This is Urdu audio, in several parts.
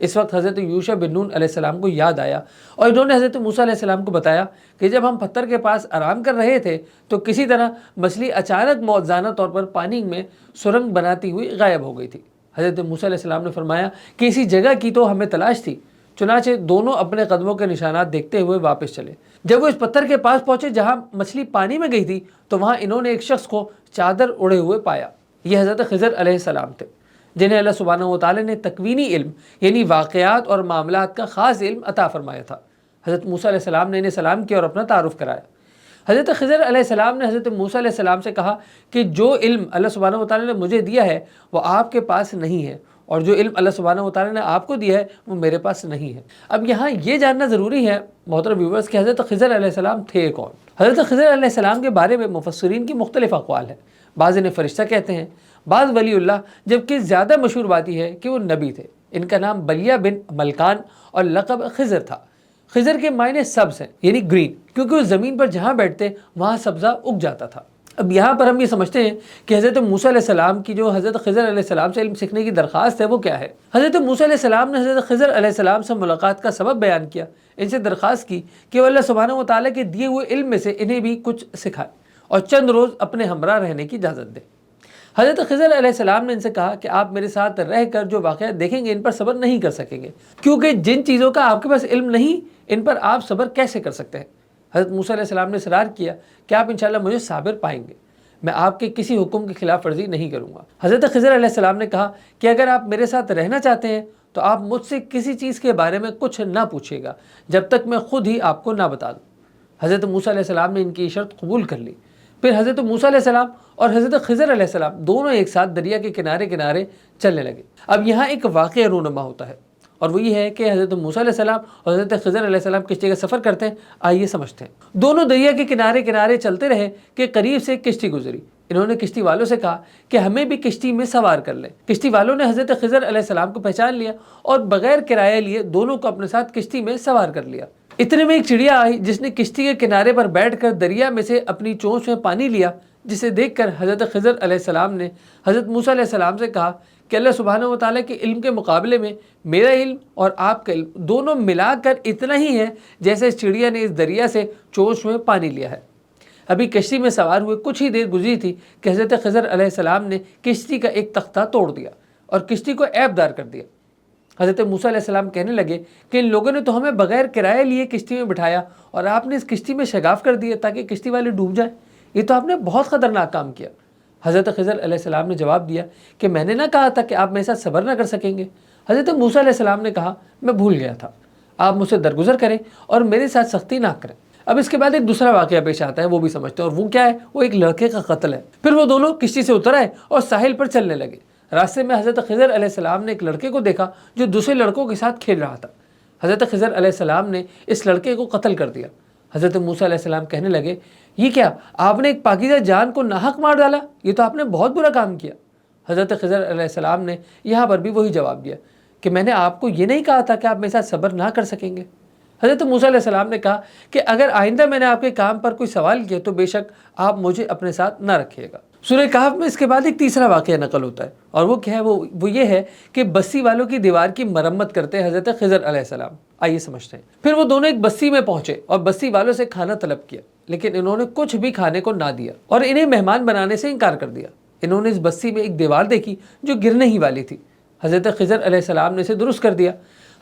اس وقت حضرت یوشع بن نون علیہ السلام کو یاد آیا اور انہوں نے حضرت موسیٰ علیہ السلام کو بتایا کہ جب ہم پتھر کے پاس آرام کر رہے تھے تو کسی طرح مچھلی اچانک موزانہ طور پر پانی میں سرنگ بناتی ہوئی غائب ہو گئی تھی۔ حضرت موسیٰ علیہ السلام نے فرمایا کہ اسی جگہ کی تو ہمیں تلاش تھی، چنانچہ دونوں اپنے قدموں کے نشانات دیکھتے ہوئے واپس چلے۔ جب وہ اس پتھر کے پاس پہنچے جہاں مچھلی پانی میں گئی تھی تو وہاں انہوں نے ایک شخص کو چادر اڑے ہوئے پایا۔ یہ حضرت خضر علیہ السلام تھے جنہیں اللہ سبحانہ و تعالی نے تکوینی علم یعنی واقعات اور معاملات کا خاص علم عطا فرمایا تھا۔ حضرت موسیٰ علیہ السلام نے انہیں سلام کیا اور اپنا تعارف کرایا۔ حضرت خضر علیہ السلام نے حضرت موسیٰ علیہ السلام سے کہا کہ جو علم اللہ سبحانہ و تعالی نے مجھے دیا ہے وہ آپ کے پاس نہیں ہے، اور جو علم اللہ سبحانہ و تعالی نے آپ کو دیا ہے وہ میرے پاس نہیں ہے۔ اب یہاں یہ جاننا ضروری ہے محترم ویورز کہ حضرت خضر علیہ السلام تھے کون؟ حضرت خضر علیہ السلام کے بارے میں مفسرین کی مختلف اقوال ہیں۔ بعض انہیں فرشتہ کہتے ہیں، بعض ولی اللہ، جبکہ زیادہ مشہور بات یہ ہے کہ وہ نبی تھے۔ ان کا نام بلیہ بن ملکان اور لقب خضر تھا۔ خضر کے معنی سبز ہیں یعنی گرین، کیونکہ وہ زمین پر جہاں بیٹھتے وہاں سبزہ اگ جاتا تھا۔ اب یہاں پر ہم یہ سمجھتے ہیں کہ حضرت موسیٰ علیہ السلام کی جو حضرت خضر علیہ السلام سے علم سیکھنے کی درخواست ہے وہ کیا ہے۔ حضرت موسیٰ علیہ السلام نے حضرت خضر علیہ السلام سے ملاقات کا سبب بیان کیا، ان سے درخواست کی کہ وہ اللہ سبحانہ و تعالیٰ کے دیے ہوئے علم میں سے انہیں بھی کچھ سکھائے اور چند روز اپنے ہمراہ رہنے کی اجازت دے۔ حضرت خضر علیہ السلام نے ان سے کہا کہ آپ میرے ساتھ رہ کر جو واقعات دیکھیں گے ان پر صبر نہیں کر سکیں گے، کیونکہ جن چیزوں کا آپ کے پاس علم نہیں ان پر آپ صبر کیسے کر سکتے ہیں۔ حضرت موسیٰ علیہ السلام نے اصرار کیا کہ آپ انشاءاللہ مجھے صابر پائیں گے، میں آپ کے کسی حکم کی خلاف ورزی نہیں کروں گا۔ حضرت خضر علیہ السلام نے کہا کہ اگر آپ میرے ساتھ رہنا چاہتے ہیں تو آپ مجھ سے کسی چیز کے بارے میں کچھ نہ پوچھیے گا جب تک میں خود ہی آپ کو نہ بتا دوں۔ حضرت موسیٰ علیہ السلام نے ان کی شرط قبول کر لی۔ پھر حضرت موسیٰ علیہ السلام اور حضرت خضر علیہ السلام دونوں ایک ساتھ دریا کے کنارے کنارے چلنے لگے۔ اب یہاں ایک واقعہ رونما ہوتا ہے اور وہ یہ ہے کہ حضرت موسیٰ علیہ السلام اور حضرت خضر علیہ السلام کشتی کا سفر کرتے ہیں۔ آئیے سمجھتے ہیں۔ دونوں دریا کے کنارے کنارے چلتے رہے کہ قریب سے کشتی گزری۔ انہوں نے کشتی والوں سے کہا کہ ہمیں بھی کشتی میں سوار کر لیں۔ کشتی والوں نے حضرت خضر علیہ السلام کو پہچان لیا اور بغیر کرایہ لیے دونوں کو اپنے ساتھ کشتی میں سوار کر لیا۔ اتنے میں ایک چڑیا آئی جس نے کشتی کے کنارے پر بیٹھ کر دریا میں سے اپنی چونچ میں پانی لیا، جسے دیکھ کر حضرت خضر علیہ السلام نے حضرت موسیٰ علیہ السلام سے کہا کہ اللہ سبحانہ و تعالیٰ کے علم کے مقابلے میں میرا علم اور آپ کا علم دونوں ملا کر اتنا ہی ہے جیسے اس چڑیا نے اس دریا سے چونچ میں پانی لیا ہے۔ ابھی کشتی میں سوار ہوئے کچھ ہی دیر گزری تھی کہ حضرت خضر علیہ السلام نے کشتی کا ایک تختہ توڑ دیا اور کشتی کو عیب دار کر دیا۔ حضرت موسیٰ علیہ السلام کہنے لگے کہ ان لوگوں نے تو ہمیں بغیر کرایہ لیے کشتی میں بٹھایا اور آپ نے اس کشتی میں شگاف کر دیا تاکہ کشتی والے ڈوب جائیں، یہ تو آپ نے بہت خطرناک کام کیا۔ حضرت خضر علیہ السلام نے جواب دیا کہ میں نے نہ کہا تھا کہ آپ میرے ساتھ صبر نہ کر سکیں گے۔ حضرت موسیٰ علیہ السلام نے کہا میں بھول گیا تھا، آپ مجھ سے درگزر کریں اور میرے ساتھ سختی نہ کریں۔ اب اس کے بعد ایک دوسرا واقعہ پیش آتا ہے، وہ بھی سمجھتے ہیں، اور وہ کیا ہے؟ وہ ایک لڑکے کا قتل ہے۔ پھر وہ دونوں کشتی سے اتر آئے اور ساحل پر چلنے لگے۔ راستے میں حضرت خضر علیہ السلام نے ایک لڑکے کو دیکھا جو دوسرے لڑکوں کے ساتھ کھیل رہا تھا۔ حضرت خضر علیہ السلام نے اس لڑکے کو قتل کر دیا۔ حضرت موسیٰ علیہ السلام کہنے لگے یہ کیا، آپ نے ایک پاکیزہ جان کو ناحق مار ڈالا، یہ تو آپ نے بہت برا کام کیا۔ حضرت خضر علیہ السلام نے یہاں پر بھی وہی جواب دیا کہ میں نے آپ کو یہ نہیں کہا تھا کہ آپ میرے ساتھ صبر نہ کر سکیں گے۔ حضرت موسیٰ علیہ السلام نے کہا کہ اگر آئندہ میں نے آپ کے کام پر کوئی سوال کیا تو بے شک آپ مجھے اپنے ساتھ نہ رکھیے گا۔ سورہ کہف میں اس کے بعد ایک تیسرا واقعہ نقل ہوتا ہے اور وہ کیا ہے؟ وہ یہ ہے کہ بستی والوں کی دیوار کی مرمت کرتے حضرت خضر علیہ السلام۔ آئیے سمجھتے ہیں۔ پھر وہ دونوں ایک بستی میں پہنچے اور بستی والوں سے کھانا طلب کیا، لیکن انہوں نے کچھ بھی کھانے کو نہ دیا اور انہیں مہمان بنانے سے انکار کر دیا۔ انہوں نے اس بستی میں ایک دیوار دیکھی جو گرنے ہی والی تھی۔ حضرت خضر علیہ السلام نے اسے درست کر دیا۔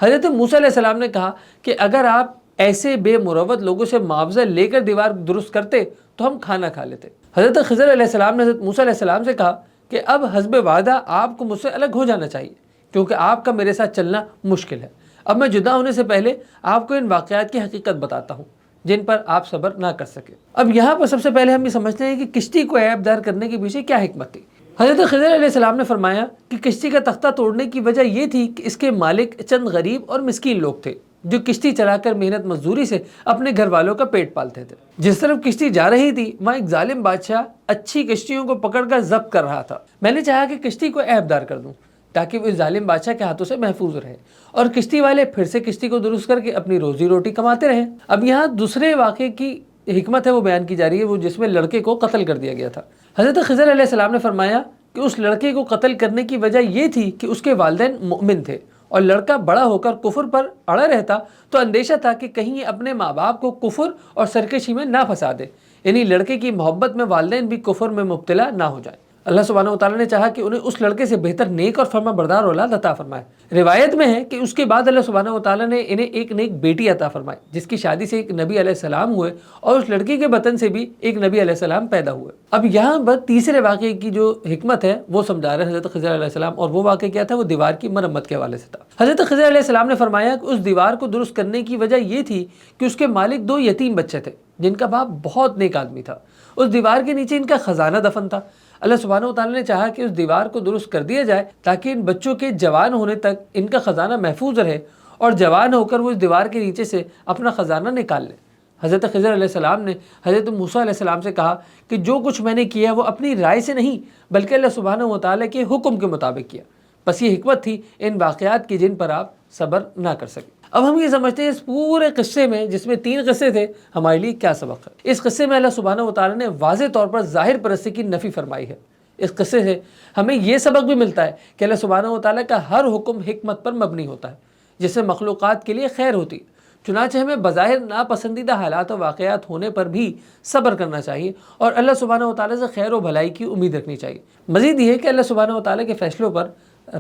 حضرت موسیٰ علیہ السلام نے کہا کہ اگر آپ ایسے بے مروت لوگوں سے معاوضہ لے کر دیوار درست کرتے تو ہم کھانا کھا لیتے۔ حضرت خضر علیہ السلام نے حضرت موسیٰ علیہ السلام سے کہا کہ اب حسب وعدہ آپ کو مجھ سے الگ ہو جانا چاہیے، کیونکہ آپ کا میرے ساتھ چلنا مشکل ہے۔ اب میں جدا ہونے سے پہلے آپ کو ان واقعات کی حقیقت بتاتا ہوں جن پر آپ صبر نہ کر سکے۔ اب یہاں پر سب سے پہلے ہم یہ سمجھتے ہیں کہ کشتی کو عیب دار کرنے کے پیچھے کیا حکمت تھی۔ حضرت خضر علیہ السلام نے فرمایا کہ کشتی کا تختہ توڑنے کی وجہ یہ تھی کہ اس کے مالک چند غریب اور مسکین لوگ تھے جو کشتی چلا کر محنت مزدوری سے اپنے گھر والوں کا پیٹ پالتے تھے۔ جس طرف کشتی جا رہی تھی وہاں ایک ظالم بادشاہ اچھی کشتیوں کو پکڑ کر ضبط کر رہا تھا۔ میں نے چاہا کہ کشتی کو عیب دار کر دوں تاکہ وہ اس ظالم بادشاہ کے ہاتھوں سے محفوظ رہے اور کشتی والے پھر سے کشتی کو درست کر کے اپنی روزی روٹی کماتے رہیں۔ اب یہاں دوسرے واقعے کی حکمت ہے وہ بیان کی جا رہی ہے، وہ جس میں لڑکے کو قتل کر دیا گیا تھا۔ حضرت خضر علیہ السلام نے فرمایا کہ اس لڑکے کو قتل کرنے کی وجہ یہ تھی کہ اس کے والدین مؤمن تھے اور لڑکا بڑا ہو کر کفر پر اڑا رہتا تو اندیشہ تھا کہ کہیں یہ اپنے ماں باپ کو کفر اور سرکشی میں نہ پھنسا دے، یعنی لڑکے کی محبت میں والدین بھی کفر میں مبتلا نہ ہو جائیں۔ اللہ سبحانہ وتعالیٰ نے چاہا کہ انہیں اس لڑکے سے بہتر نیک اور فرما بردار اولاد عطا فرمائے۔ روایت میں ہے کہ اس کے بعد اللہ سبحانہ وتعالیٰ نے انہیں ایک نیک بیٹی عطا فرمائی، جس کی شادی سے ایک نبی علیہ السلام ہوئے اور اس لڑکی کے بطن سے بھی ایک نبی علیہ السلام پیدا ہوئے۔ اب یہاں پر تیسرے واقعے کی جو حکمت ہے وہ سمجھا رہے ہیں حضرت خضر علیہ السلام، اور وہ واقعہ کیا تھا؟ وہ دیوار کی مرمت کے حوالے سے تھا۔ حضرت خضر علیہ السلام نے فرمایا کہ اس دیوار کو درست کرنے کی وجہ یہ تھی کہ اس کے مالک 2 یتیم بچے تھے جن کا باپ بہت نیک آدمی تھا۔ اس دیوار کے نیچے ان کا خزانہ دفن تھا۔ اللہ سبحانہ وتعالیٰ نے چاہا کہ اس دیوار کو درست کر دیا جائے تاکہ ان بچوں کے جوان ہونے تک ان کا خزانہ محفوظ رہے، اور جوان ہو کر وہ اس دیوار کے نیچے سے اپنا خزانہ نکال لیں۔ حضرت خضر علیہ السلام نے حضرت موسیٰ علیہ السلام سے کہا کہ جو کچھ میں نے کیا وہ اپنی رائے سے نہیں بلکہ اللہ سبحانہ وتعالیٰ کے حکم کے مطابق کیا، بس یہ حکمت تھی ان واقعات کی جن پر آپ صبر نہ کر سکے۔ اب ہم یہ سمجھتے ہیں اس پورے قصے میں، جس میں 3 قصے تھے، ہمارے لیے کیا سبق ہے۔ اس قصے میں اللہ سبحانہ وتعالیٰ نے واضح طور پر ظاہر پرستی کی نفی فرمائی ہے۔ اس قصے سے ہمیں یہ سبق بھی ملتا ہے کہ اللہ سبحانہ وتعالیٰ کا ہر حکم حکمت پر مبنی ہوتا ہے، جس سے مخلوقات کے لیے خیر ہوتی ہے۔ چنانچہ ہمیں بظاہر ناپسندیدہ حالات و واقعات ہونے پر بھی صبر کرنا چاہیے اور اللہ سبحانہ وتعالیٰ سے خیر و بھلائی کی امید رکھنی چاہیے۔ مزید یہ ہے کہ اللہ سبحانہ وتعالیٰ کے فیصلوں پر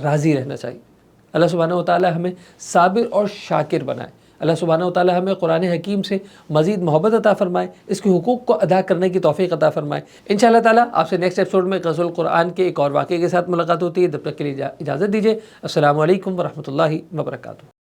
راضی رہنا چاہیے۔ اللہ سبحانہ وتعالیٰ ہمیں صابر اور شاکر بنائے۔ اللہ سبحانہ وتعالیٰ ہمیں قرآن حکیم سے مزید محبت عطا فرمائے، اس کے حقوق کو ادا کرنے کی توفیق عطا فرمائے۔ انشاءاللہ تعالیٰ آپ سے نیکسٹ ایپیسوڈ میں قصص القرآن کے ایک اور واقعے کے ساتھ ملاقات ہوتی ہے۔ تب تک کے لیے اجازت دیجیے۔ السلام علیکم ورحمۃ اللہ وبرکاتہ۔